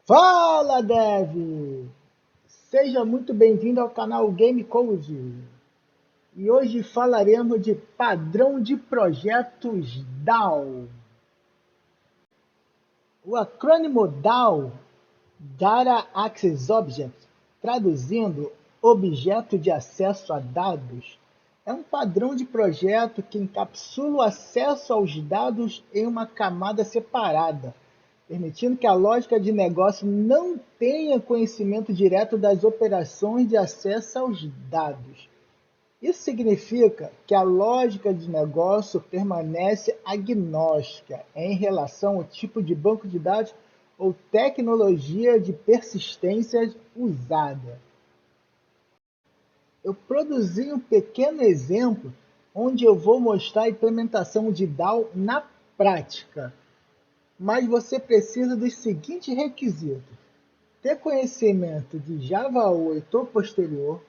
Fala, Dev! Seja muito bem-vindo ao canal Game Code. E hoje falaremos de padrão de projetos DAO. O acrônimo DAO, Data Access Object, traduzindo objeto de acesso a dados, é um padrão de projeto que encapsula o acesso aos dados em uma camada separada, permitindo que a lógica de negócio não tenha conhecimento direto das operações de acesso aos dados. Isso significa que a lógica de negócio permanece agnóstica em relação ao tipo de banco de dados ou tecnologia de persistência usada. Eu produzi um pequeno exemplo onde eu vou mostrar a implementação de DAO na prática, mas você precisa dos seguintes requisitos: ter conhecimento de Java 8 ou posterior,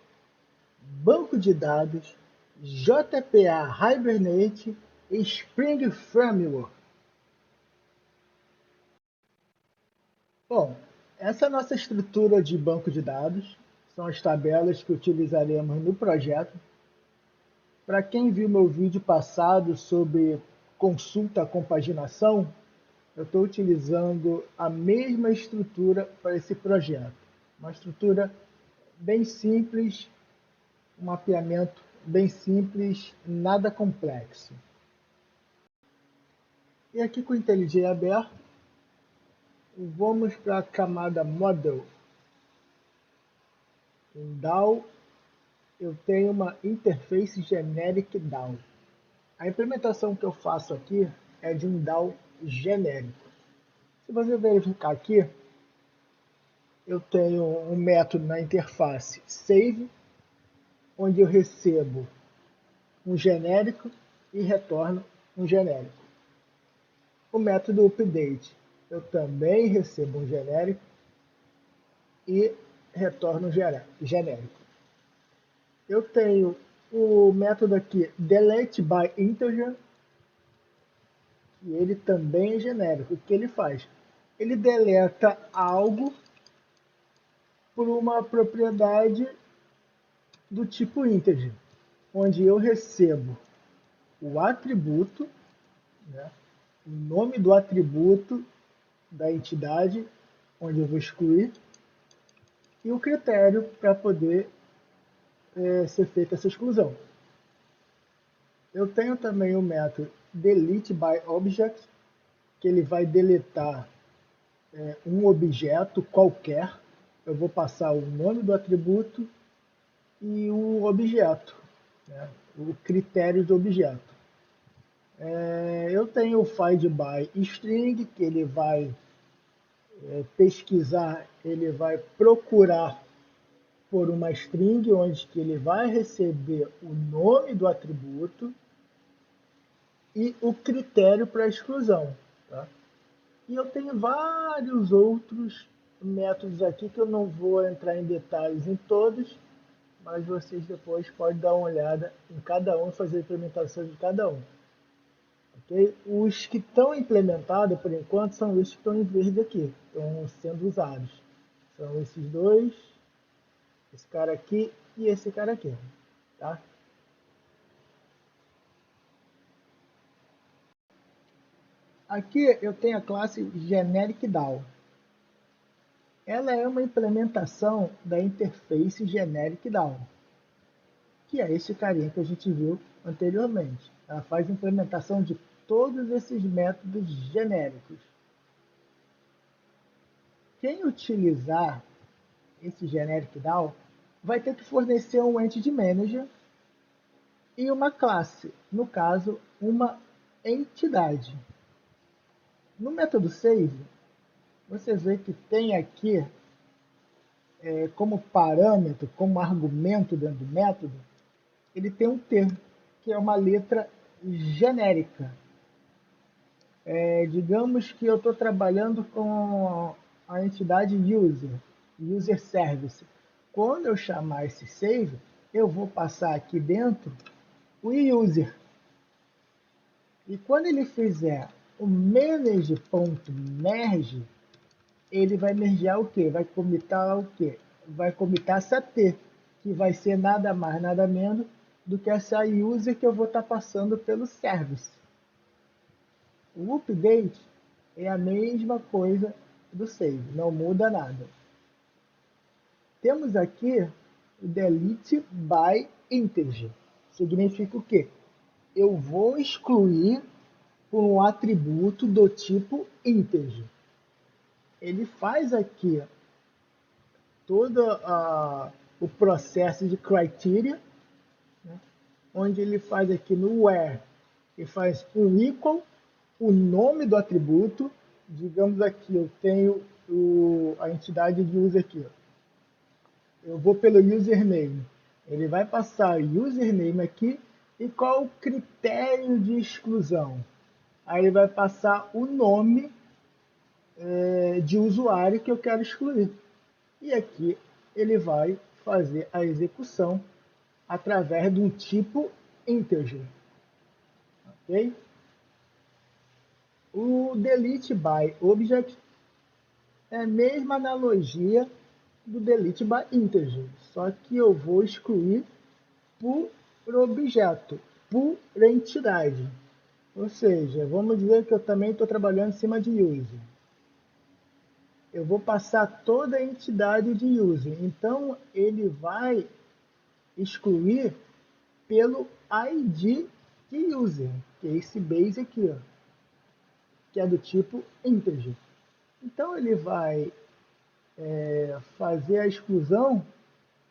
banco de dados, JPA Hibernate e Spring Framework. Bom, essa é a nossa estrutura de banco de dados, são as tabelas que utilizaremos no projeto. Para quem viu meu vídeo passado sobre consulta à compaginação, eu estou utilizando a mesma estrutura para esse projeto. Uma estrutura bem simples, um mapeamento bem simples, nada complexo. E aqui com o IntelliJ aberto, vamos para a camada Model. Em DAO, eu tenho uma interface generic DAO. A implementação que eu faço aqui é de um DAO genérico. Se você verificar aqui, eu tenho um método na interface save, onde eu recebo um genérico e retorno um genérico. O método update, eu também recebo um genérico e retorno um genérico. Eu tenho o método aqui delete by integer, e ele também é genérico. O que ele faz? Ele deleta algo por uma propriedade do tipo integer, onde eu recebo o atributo, né, o nome do atributo da entidade, onde eu vou excluir, e o critério para poder ser feita essa exclusão. Eu tenho também o método delete by object, que ele vai deletar um objeto qualquer. Eu vou passar o nome do atributo e o objeto, né, o critério do objeto. Eu tenho o find by string, que ele vai pesquisar, ele vai procurar por uma string, onde que ele vai receber o nome do atributo e o critério para a exclusão. Tá? E eu tenho vários outros métodos aqui que eu não vou entrar em detalhes em todos, mas vocês depois podem dar uma olhada em cada um e fazer a implementação de cada um. Okay? Os que estão implementados, por enquanto, são esses que estão em verde aqui, estão sendo usados. São esses dois, esse cara aqui e esse cara aqui. Tá? Aqui eu tenho a classe Generic DAO. Ela é uma implementação da interface Generic DAO, que é esse carinha que a gente viu anteriormente. Ela faz implementação de todos esses métodos genéricos. Quem utilizar esse Generic DAO vai ter que fornecer um Entity Manager e uma classe, no caso, uma entidade. No método save, você vê que tem aqui como parâmetro, como argumento dentro do método, ele tem um T, que é uma letra genérica. Digamos que eu estou trabalhando com a entidade user service. Quando eu chamar esse save, eu vou passar aqui dentro o user. E quando ele fizer o manage.merge, ele vai mergear o quê? Vai commitar o quê? Vai commitar essa T, que vai ser nada mais, nada menos do que essa user que eu vou estar passando pelo service. O update é a mesma coisa do save, não muda nada. Temos aqui o delete by integer. Significa o quê? Eu vou excluir por um atributo do tipo integer. Ele faz aqui todo o processo de criteria, né, onde ele faz aqui no where, ele faz um equal, o nome do atributo, digamos aqui, eu tenho a entidade de user aqui, ó. Eu vou pelo username, ele vai passar o username aqui, e qual o critério de exclusão? Aí ele vai passar o nome de usuário que eu quero excluir. E aqui ele vai fazer a execução através de um tipo integer. Ok? O delete by object é a mesma analogia do delete by integer, só que eu vou excluir por objeto, por entidade. Ou seja, vamos dizer que eu também estou trabalhando em cima de user. Eu vou passar toda a entidade de user. Então, ele vai excluir pelo ID de user, que é esse base aqui, ó, que é do tipo integer. Então, ele vai fazer a exclusão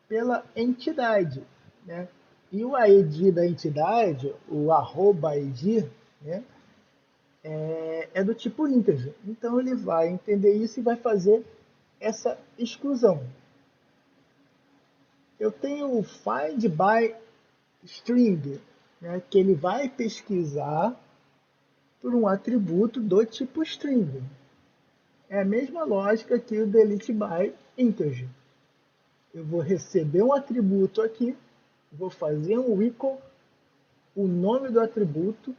pela entidade, né? E o ID da entidade, o arroba ID, né, é do tipo integer. Então, ele vai entender isso e vai fazer essa exclusão. Eu tenho o find by string, né, que ele vai pesquisar por um atributo do tipo string. É a mesma lógica que o delete by integer. Eu vou receber um atributo aqui, vou fazer um equal, o nome do atributo,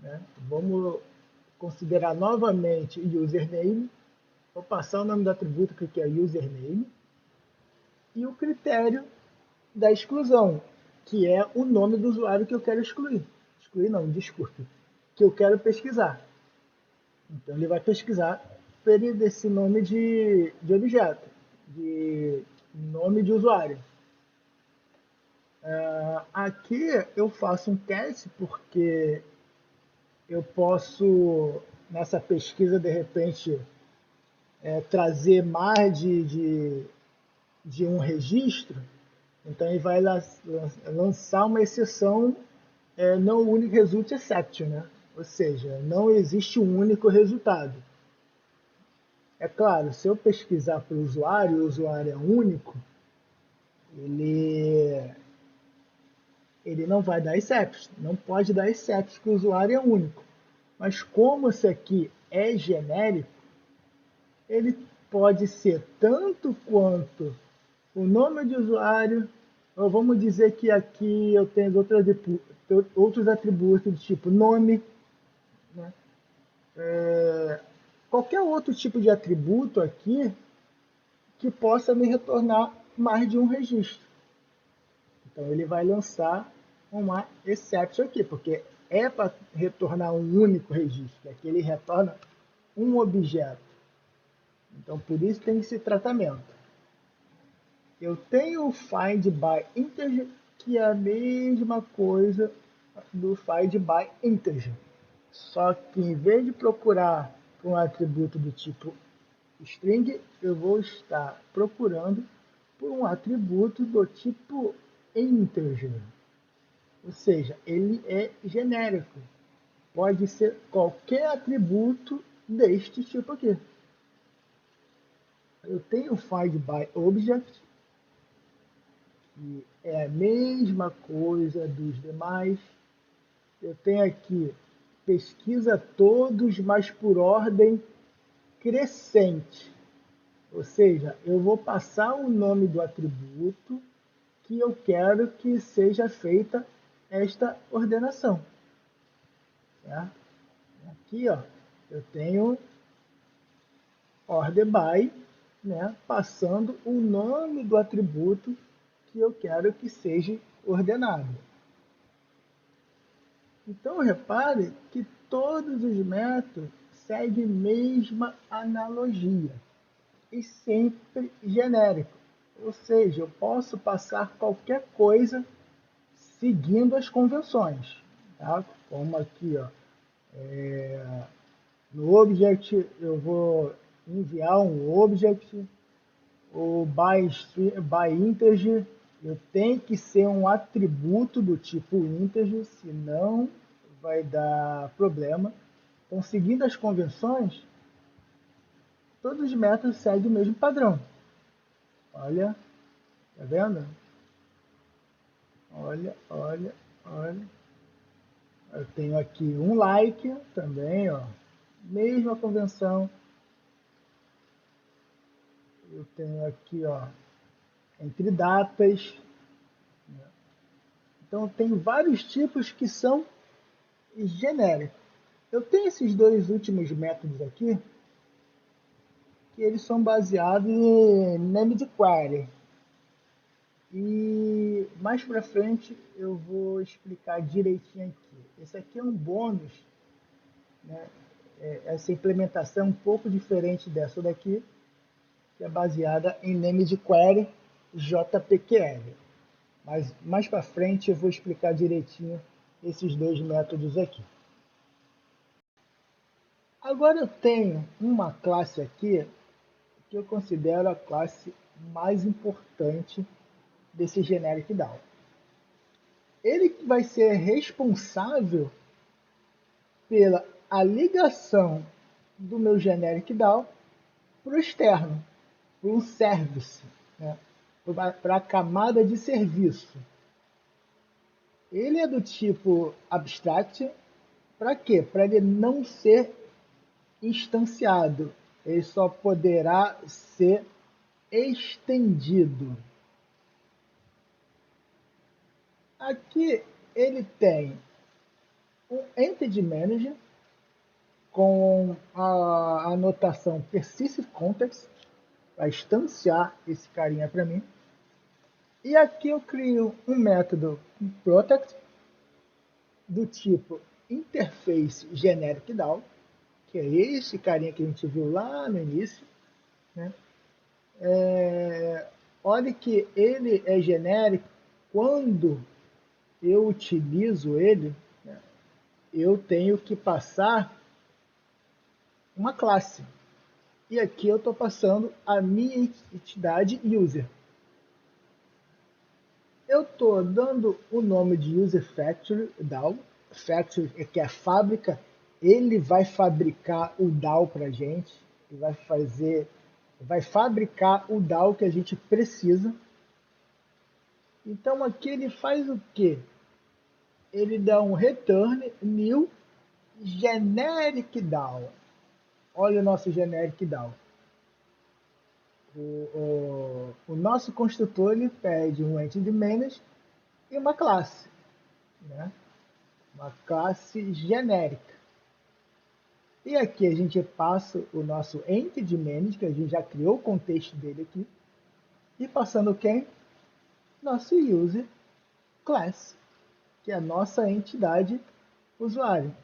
né? Vamos considerar novamente o username, vou passar o nome do atributo que é username, e o critério da exclusão, que é o nome do usuário que eu quero excluir. Excluir não, desculpe, que eu quero pesquisar. Então ele vai pesquisar desse nome de objeto, de nome de usuário. Aqui eu faço um teste porque eu posso, nessa pesquisa, de repente, trazer mais de um registro. Então ele vai lançar uma exceção no unique result exception, né? Ou seja, não existe um único resultado. É claro, se eu pesquisar para o usuário é único, ele não vai dar exception, não pode dar exception que o usuário é único. Mas como esse aqui é genérico, ele pode ser tanto quanto o nome de usuário, ou vamos dizer que aqui eu tenho outros atributos do tipo nome, né? Qualquer outro tipo de atributo aqui que possa me retornar mais de um registro. Então ele vai lançar uma exception aqui, porque é para retornar um único registro, aqui ele retorna um objeto. Então por isso tem esse tratamento. Eu tenho o find by integer, que é a mesma coisa do find by integer. Só que em vez de procurar um atributo do tipo string, eu vou estar procurando por um atributo do tipo integer. Ou seja, ele é genérico. Pode ser qualquer atributo deste tipo aqui. Eu tenho o find by object, que é a mesma coisa dos demais. Eu tenho aqui pesquisa todos, mas por ordem crescente. Ou seja, eu vou passar o nome do atributo que eu quero que seja feita esta ordenação. Certo? Aqui, ó, eu tenho order by, né, passando o nome do atributo que eu quero que seja ordenado. Então, repare que todos os métodos seguem a mesma analogia e sempre genérico. Ou seja, eu posso passar qualquer coisa seguindo as convenções. Tá? Como aqui, ó, no object, eu vou enviar um object, o by integer, eu tenho que ser um atributo do tipo integer, senão vai dar problema. Então, seguindo as convenções, todos os métodos seguem o mesmo padrão. Olha, tá vendo? Olha, olha, olha. Eu tenho aqui um like também, ó. Mesma convenção. Eu tenho aqui, ó, entre datas. Então, tem vários tipos que são genéricos. Eu tenho esses dois últimos métodos aqui, que eles são baseados em name de query. E mais para frente eu vou explicar direitinho aqui. Esse aqui é um bônus, né? Essa implementação é um pouco diferente dessa daqui, que é baseada em name de query JPQL. Mas mais para frente eu vou explicar direitinho esses dois métodos aqui. Agora eu tenho uma classe aqui que eu considero a classe mais importante desse generic DAO. Ele vai ser responsável pela ligação do meu generic DAO para o externo, para um service, né? Para a camada de serviço. Ele é do tipo abstract, para quê? Para ele não ser instanciado, ele só poderá ser estendido. Aqui ele tem um Entity Manager com a anotação Persistent Context para instanciar esse carinha para mim. E aqui eu crio um método Protect do tipo Interface Generic DAO, que é esse carinha que a gente viu lá no início, né? Olha que ele é genérico quando eu utilizo ele, né, eu tenho que passar uma classe. E aqui eu estou passando a minha entidade user. Eu estou dando o nome de user factory DAO. Factory, que é a fábrica, ele vai fabricar o DAO para a gente, vai fabricar o DAO que a gente precisa. Então aqui ele faz o quê? Ele dá um return new generic DAO. Olha o nosso generic DAO. O nosso construtor ele pede um entity manager e uma classe, né? Uma classe genérica. E aqui a gente passa o nosso entity manager, que a gente já criou o contexto dele aqui, e passando quem? Nosso user class, que é a nossa entidade usuário.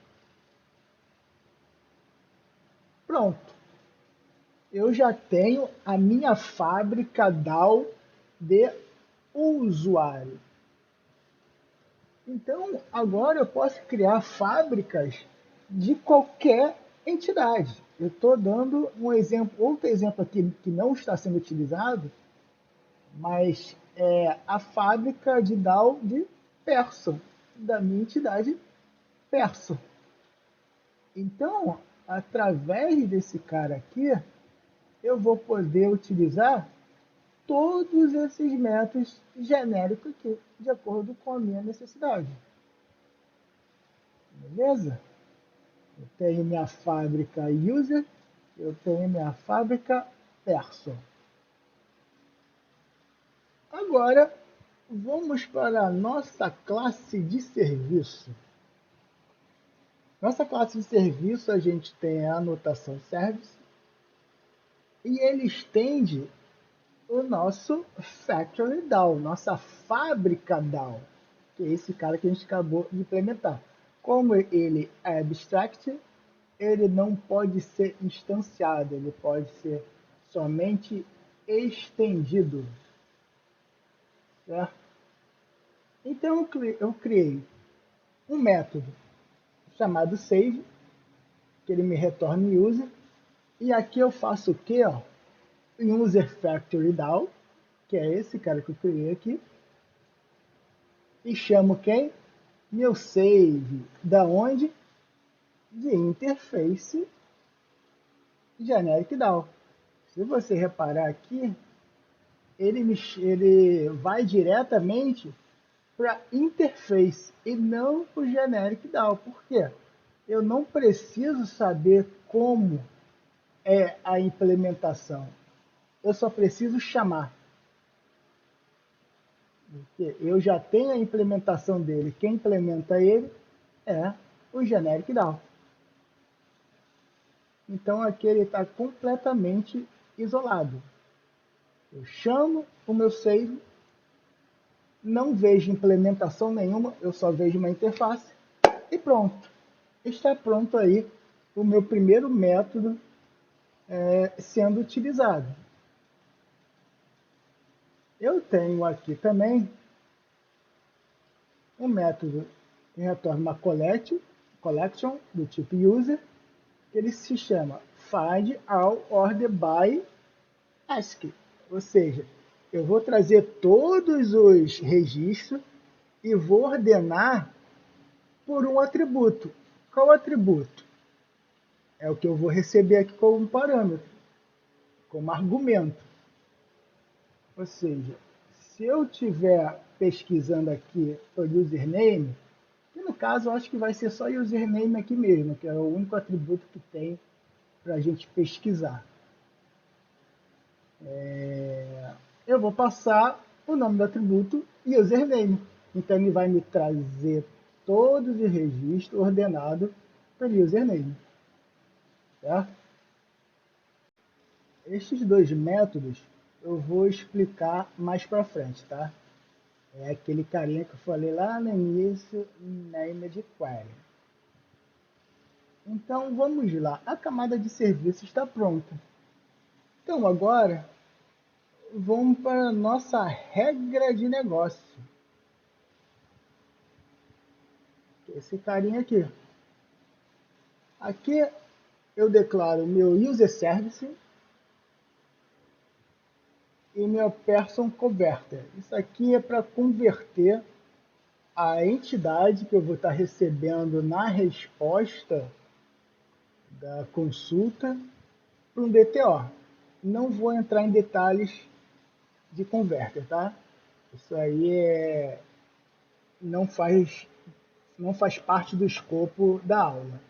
Pronto. Eu já tenho a minha fábrica DAO de usuário. Então, agora eu posso criar fábricas de qualquer entidade. Eu estou dando um exemplo, outro exemplo aqui que não está sendo utilizado, mas é a fábrica de DAO de Person, da minha entidade Person. Então, através desse cara aqui, eu vou poder utilizar todos esses métodos genéricos aqui, de acordo com a minha necessidade. Beleza? Eu tenho minha fábrica user, eu tenho minha fábrica person. Agora, vamos para a nossa classe de serviço. Nossa classe de serviço, a gente tem a anotação service, e ele estende o nosso factory DAO, nossa fábrica DAO, que é esse cara que a gente acabou de implementar. Como ele é abstract, ele não pode ser instanciado, ele pode ser somente estendido, certo? Então eu criei um método chamado save, que ele me retorna user, e aqui eu faço o que? User factory DAO, que é esse cara que eu criei aqui, e chamo quem? Meu save, da onde? De interface generic DAO. Se você reparar aqui, ele vai diretamente para interface e não para o generic DAO. Por quê? Eu não preciso saber como é a implementação. Eu só preciso chamar. Porque eu já tenho a implementação dele. Quem implementa ele é o generic DAO. Então aqui ele está completamente isolado. Eu chamo o meu save, não vejo implementação nenhuma, eu só vejo uma interface e pronto. Está pronto aí o meu primeiro método sendo utilizado. Eu tenho aqui também um método que retorna uma collection do tipo user, que ele se chama find all order by ASCII. Ou seja, eu vou trazer todos os registros e vou ordenar por um atributo. Qual atributo? É o que eu vou receber aqui como parâmetro, como argumento. Ou seja, se eu estiver pesquisando aqui o username, que no caso eu acho que vai ser só username aqui mesmo, que é o único atributo que tem para a gente pesquisar. Eu vou passar o nome do atributo e username. Então ele vai me trazer todos os registros ordenados pelo username. Certo? Estes dois métodos eu vou explicar mais para frente, tá? É aquele carinha que eu falei lá no início, named query. Então vamos lá, a camada de serviço está pronta. Então agora vamos para a nossa regra de negócio. Esse carinha aqui. Aqui eu declaro meu user service e meu person converter. Isso aqui é para converter a entidade que eu vou estar recebendo na resposta da consulta para um DTO. Não vou entrar em detalhes de converter, tá? Isso aí não faz parte do escopo da aula.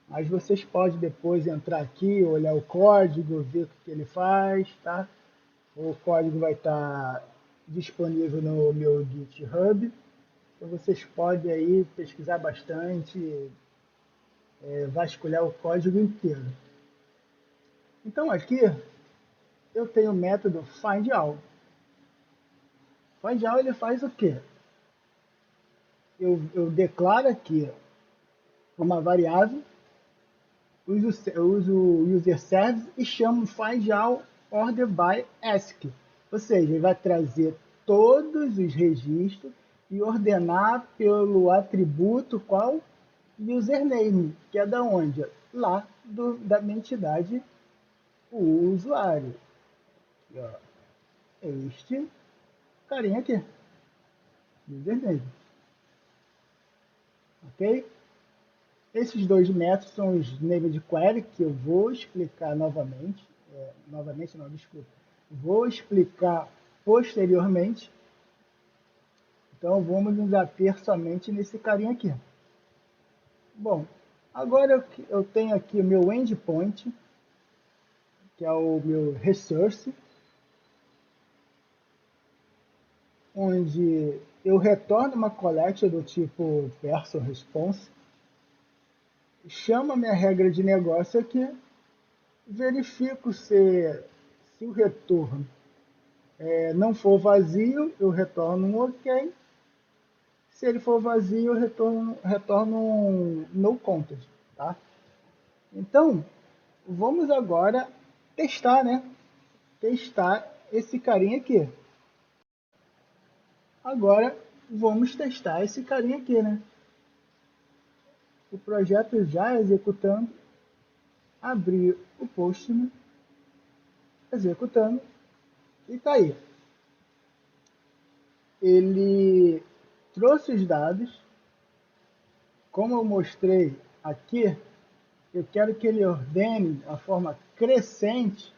Mas vocês podem depois entrar aqui, olhar o código, ver o que ele faz, tá? O código vai estar disponível no meu GitHub. Então vocês podem aí pesquisar bastante, vasculhar o código inteiro. Então aqui eu tenho o método findAll. FindAll ele faz o quê? Eu declaro aqui uma variável, uso o user service e chamo findAll order by ASCII. Ou seja, ele vai trazer todos os registros e ordenar pelo atributo qual? Username, que é da onde? Lá da minha entidade, o usuário. Aqui, ó. Este carinha aqui, username. Ok? Esses dois métodos são os named query, que eu vou explicar novamente. Novamente não, desculpa. Vou explicar posteriormente. Então vamos nos ater somente nesse carinha aqui. Bom, agora eu tenho aqui o meu endpoint, que é o meu resource, onde eu retorno uma collection do tipo person response, chamo a minha regra de negócio aqui, verifico se o retorno não for vazio, eu retorno um OK. Se ele for vazio, eu retorno um no content, tá? Então, vamos agora testar, né? Testar esse carinha aqui. Agora, vamos testar esse carinha aqui, né? O projeto já executando, abrir o Postman, executando, e tá aí. Ele trouxe os dados, como eu mostrei aqui, eu quero que ele ordene a forma crescente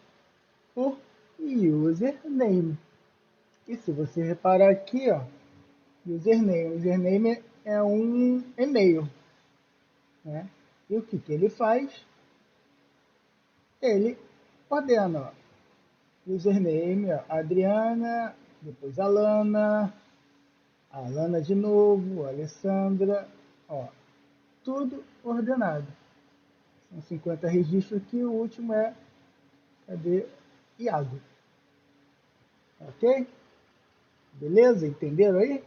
por username. E se você reparar aqui, ó, username é um e-mail, né? E o que ele faz? Ele ordena, ó, username, ó, Adriana, depois a Lana de novo, a Alessandra, ó, tudo ordenado. São 50 registros aqui, o último é, cadê? Iago. Ok? Beleza? Entenderam aí?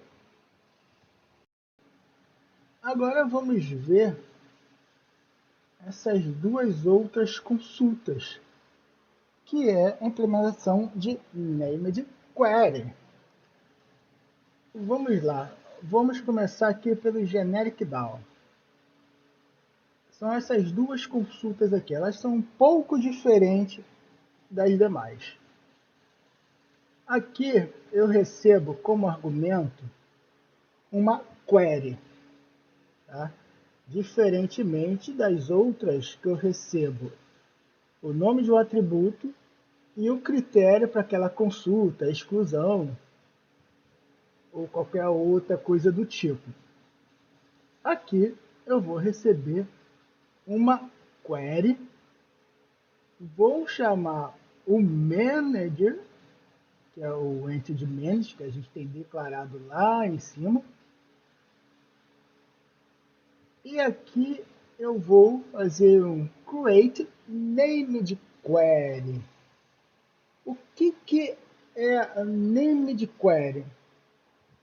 Agora vamos ver essas duas outras consultas, que é a implementação de named query. Vamos lá. Vamos começar aqui pelo generic DAO. São essas duas consultas aqui. Elas são um pouco diferentes das demais. Aqui eu recebo como argumento uma query, tá? Diferentemente das outras que eu recebo o nome de um atributo e o critério para aquela consulta, exclusão ou qualquer outra coisa do tipo. Aqui eu vou receber uma query, vou chamar o manager, que é o entity manager que a gente tem declarado lá em cima, e aqui eu vou fazer um create named query. O que é a named query?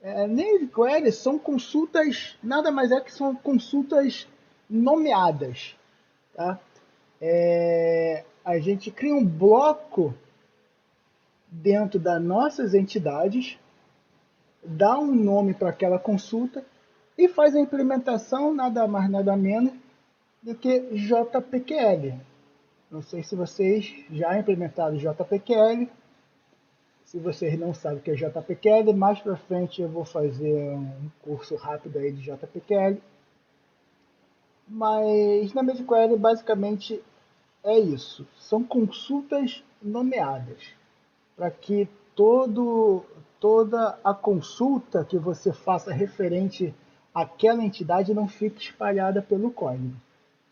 Named query são consultas, nada mais é que são consultas nomeadas, tá? A gente cria um bloco dentro das nossas entidades, dá um nome para aquela consulta e faz a implementação nada mais nada menos do que JPQL. Não sei se vocês já implementaram JPQL. Se vocês não sabem o que é JPQL, mais para frente eu vou fazer um curso rápido aí de JPQL. Mas na MediQuery basicamente é isso. São consultas nomeadas para que toda a consulta que você faça referente àquela entidade não fique espalhada pelo código.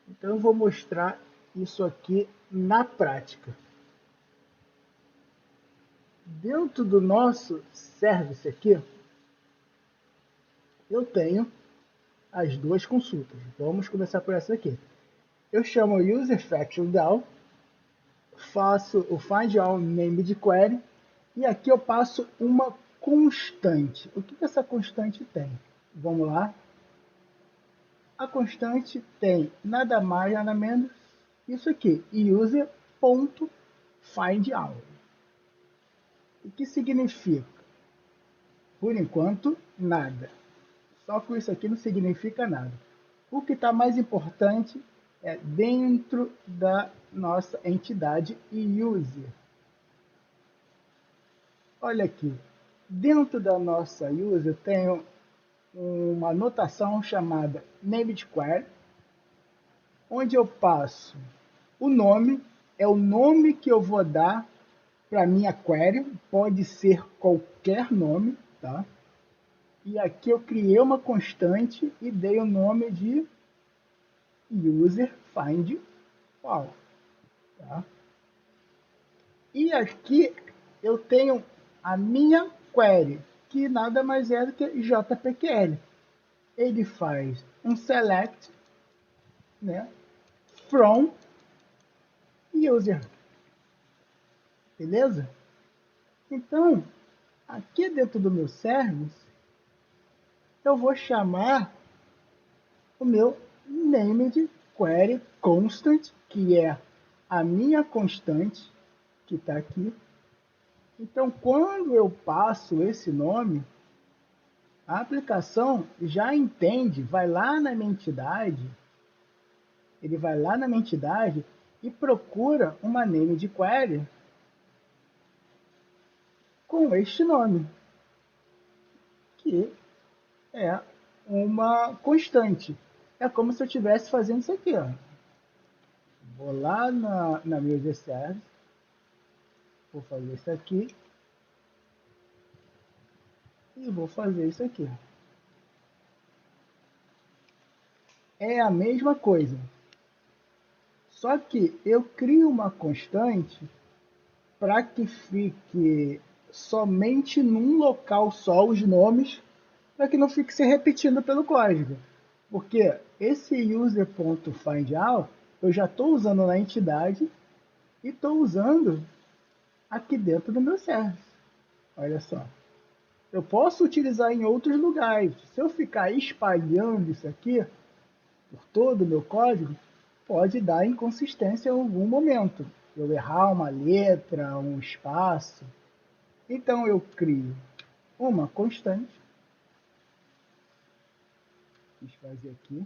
Então eu vou mostrar isso aqui na prática. Dentro do nosso service aqui, eu tenho as duas consultas. Vamos começar por essa aqui. Eu chamo userFactorDAO, faço o find all name de query e aqui eu passo uma constante. O que essa constante tem? Vamos lá. A constante tem nada mais, nada menos isso aqui, user.findAll. O que significa? Por enquanto, nada. Só que isso aqui não significa nada. O que está mais importante é dentro da nossa entidade user. Olha aqui, dentro da nossa user eu tenho uma anotação chamada named_query, onde eu passo o nome, é o nome que eu vou dar para minha query, pode ser qualquer nome, tá? E aqui eu criei uma constante e dei o nome de userFindAll, tá? E aqui eu tenho a minha query, que nada mais é do que JPQL. Ele faz um select, né, from user. Beleza? Então, aqui dentro do meu service, eu vou chamar o meu named query constant, que é a minha constante, que está aqui. Então, quando eu passo esse nome, a aplicação já entende, vai lá na minha entidade, ele vai lá na minha entidade e procura uma named query com este nome, que é uma constante. É como se eu estivesse fazendo isso aqui, ó. Vou lá na Music Service, vou fazer isso aqui e vou fazer isso aqui. É a mesma coisa, só que eu crio uma constante para que fique somente num local só os nomes, para que não fique se repetindo pelo código. Porque esse user.findAll eu já estou usando na entidade e estou usando aqui dentro do meu service. Olha só. Eu posso utilizar em outros lugares. Se eu ficar espalhando isso aqui por todo o meu código, pode dar inconsistência em algum momento. Eu errar uma letra, um espaço. Então eu crio uma constante. Deixa eu fazer aqui.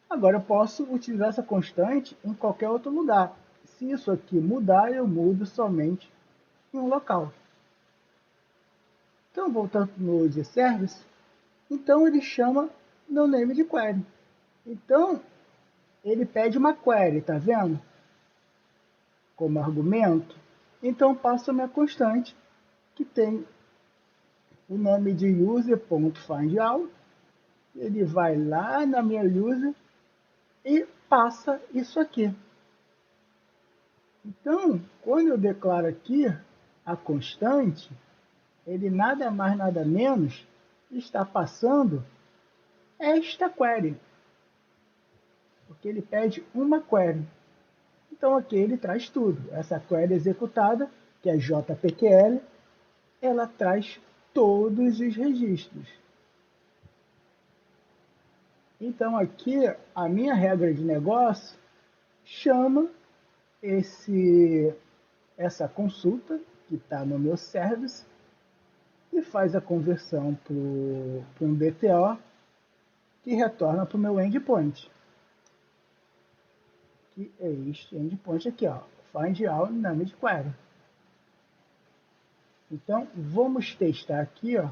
Agora eu posso utilizar essa constante em qualquer outro lugar. Se isso aqui mudar, eu mudo somente em um local. Então, voltando no service, então ele chama meu name de query. Então, ele pede uma query, tá vendo? Como argumento. Então, passo a minha constante, que tem o nome de user.findAll. Ele vai lá na minha user e passa isso aqui. Então, quando eu declaro aqui a constante, ele nada mais nada menos está passando esta query, porque ele pede uma query. Então aqui ele traz tudo. Essa query executada, que é JPQL, ela traz todos os registros. Então aqui a minha regra de negócio chama essa consulta que está no meu service e faz a conversão para um DTO que retorna para o meu endpoint. Que é este endpoint aqui, ó, find all named query. Então, vamos testar aqui, ó.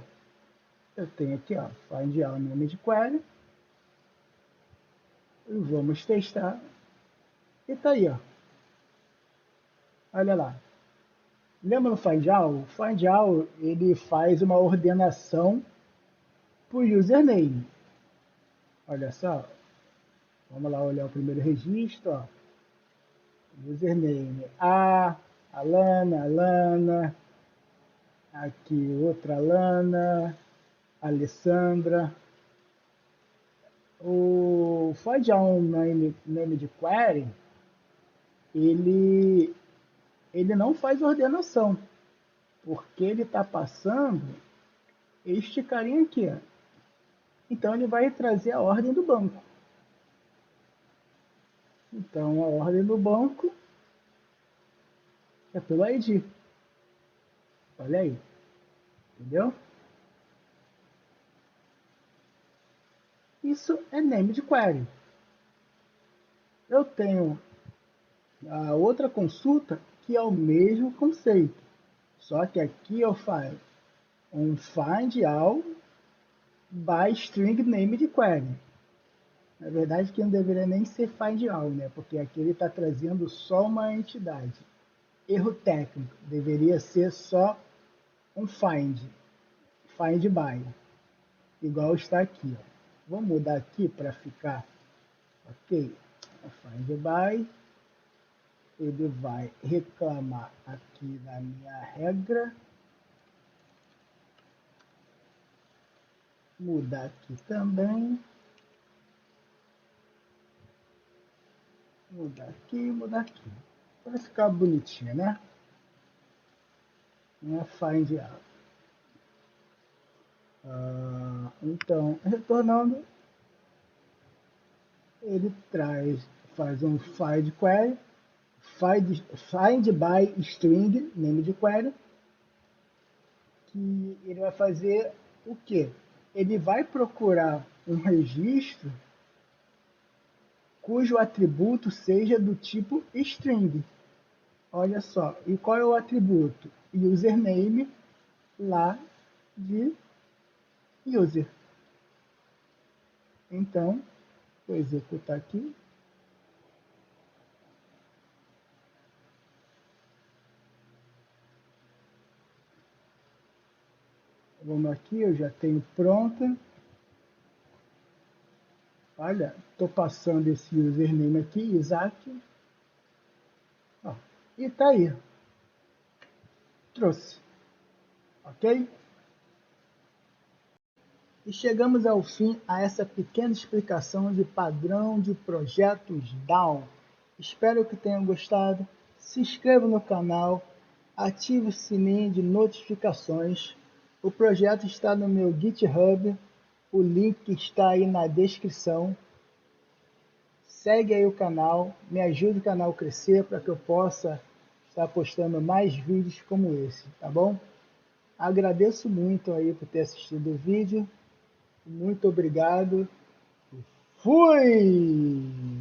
Eu tenho aqui, ó, find all named query. E vamos testar. E tá aí, ó. Olha lá. Lembra no find all? O find all, ele faz uma ordenação para o username. Olha só. Vamos lá olhar o primeiro registro, ó. Username Alana, aqui outra Alana, Alessandra. O find all name de query, ele não faz ordenação, porque ele está passando este carinha aqui. Ó. Então ele vai trazer a ordem do banco. Então a ordem do banco é pelo ID. Olha aí. Entendeu? Isso é name de query. Eu tenho a outra consulta que é o mesmo conceito. Só que aqui eu faço um find all by string name de query. Na verdade, que não deveria nem ser find all, né? Porque aqui ele está trazendo só uma entidade. Erro técnico. Deveria ser só um find by. Igual está aqui. Ó. Vou mudar aqui para ficar ok. Find by. Ele vai reclamar aqui na minha regra. Mudar aqui também. Mudar aqui, mudar aqui. para ficar bonitinho, né? Não é find out. Então, retornando, ele faz um find query, find by string, name de query, que ele vai fazer o quê? Ele vai procurar um registro cujo atributo seja do tipo string. Olha só, e qual é o atributo? Username lá de user. Então, vou executar aqui. Vamos aqui, eu já tenho pronta. Olha, estou passando esse username aqui, Isaac. Ó, e tá aí. Trouxe. Ok? E chegamos ao fim a essa pequena explicação de padrão de projetos Down. Espero que tenham gostado. Se inscreva no canal, ative o sininho de notificações. O projeto está no meu GitHub, o link está aí na descrição. Segue aí o canal, me ajude o canal a crescer para que eu possa estar postando mais vídeos como esse, tá bom? Agradeço muito aí por ter assistido o vídeo. Muito obrigado. Fui!